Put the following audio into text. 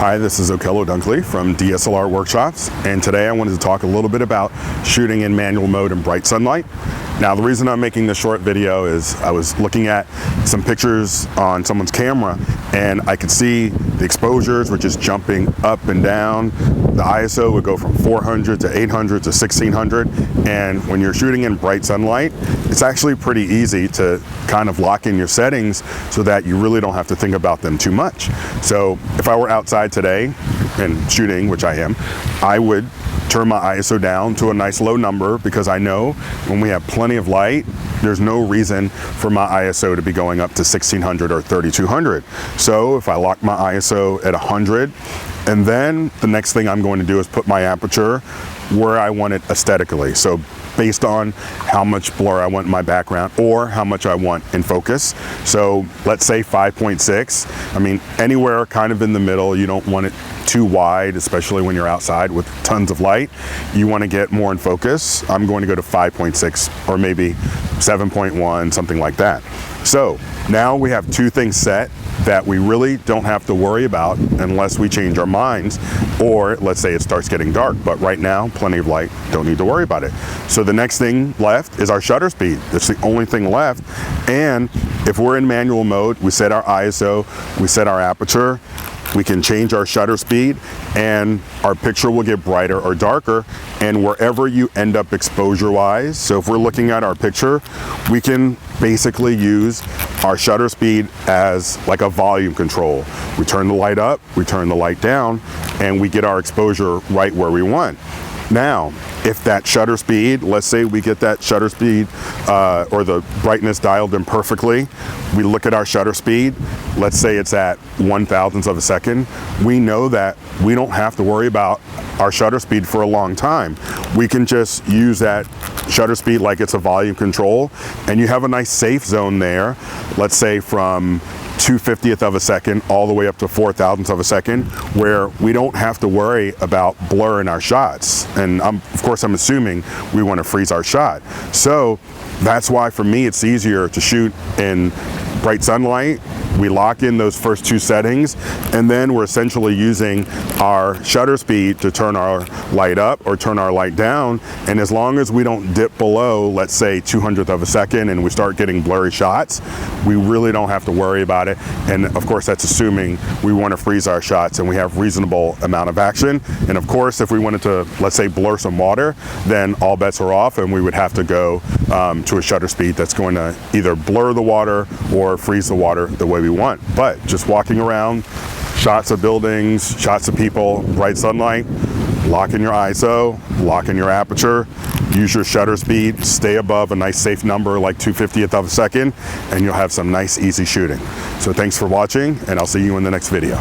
Hi, this is Okello Dunkley from DSLR Workshops, and today I wanted to talk a little bit about shooting in manual mode in bright sunlight. Now, the reason I'm making this short video is I was looking at some pictures on someone's camera and I could see the exposures were just jumping up and down. The ISO would go from 400 to 800 to 1600, and when you're shooting in bright sunlight, it's actually pretty easy to kind of lock in your settings so that you really don't have to think about them too much. So if I were outside today and shooting, which I am, I would turn my ISO down to a nice low number, because I know when we have plenty of light, there's no reason for my ISO to be going up to 1600 or 3200. So if I lock my ISO at 100, and then the next thing I'm going to do is put my aperture where I want it aesthetically. So based on how much blur I want in my background or how much I want in focus. So let's say 5.6. I mean, anywhere kind of in the middle. You don't want it too wide, especially when you're outside with tons of light. You want to get more in focus. I'm going to go to 5.6 or maybe 7.1, something like that. So now we have two things set that we really don't have to worry about unless we change our minds, or let's say it starts getting dark. But right now, plenty of light, don't need to worry about it. So the next thing left is our shutter speed. That's the only thing left. And if we're in manual mode, we set our ISO, we set our aperture, we can change our shutter speed, and our picture will get brighter or darker. And wherever you end up exposure wise, so if we're looking at our picture, we can basically use our shutter speed as like a volume control. We turn the light up, we turn the light down, and we get our exposure right where we want. Now, if that shutter speed, let's say we get that shutter speed or the brightness dialed in perfectly, we look at our shutter speed, let's say it's at 1/1000th of a second, we know that we don't have to worry about our shutter speed for a long time. We can just use that shutter speed like it's a volume control, and you have a nice safe zone there, let's say from 2/50th of a second all the way up to 4/1000th of a second, where we don't have to worry about blur in our shots. And of course I'm assuming we want to freeze our shot. So that's why for me it's easier to shoot in bright sunlight. We lock in those first two settings, and then we're essentially using our shutter speed to turn our light up or turn our light down. And as long as we don't dip below, let's say 200th of a second, and we start getting blurry shots, we really don't have to worry about it. And of course that's assuming we want to freeze our shots and we have reasonable amount of action. And of course if we wanted to, let's say, blur some water, then all bets are off, and we would have to go to a shutter speed that's going to either blur the water or freeze the water the way we want. But just walking around, shots of buildings, shots of people, bright sunlight, lock in your ISO, lock in your aperture, use your shutter speed, stay above a nice safe number like 2/50th of a second, and you'll have some nice easy shooting. So thanks for watching, and I'll see you in the next video.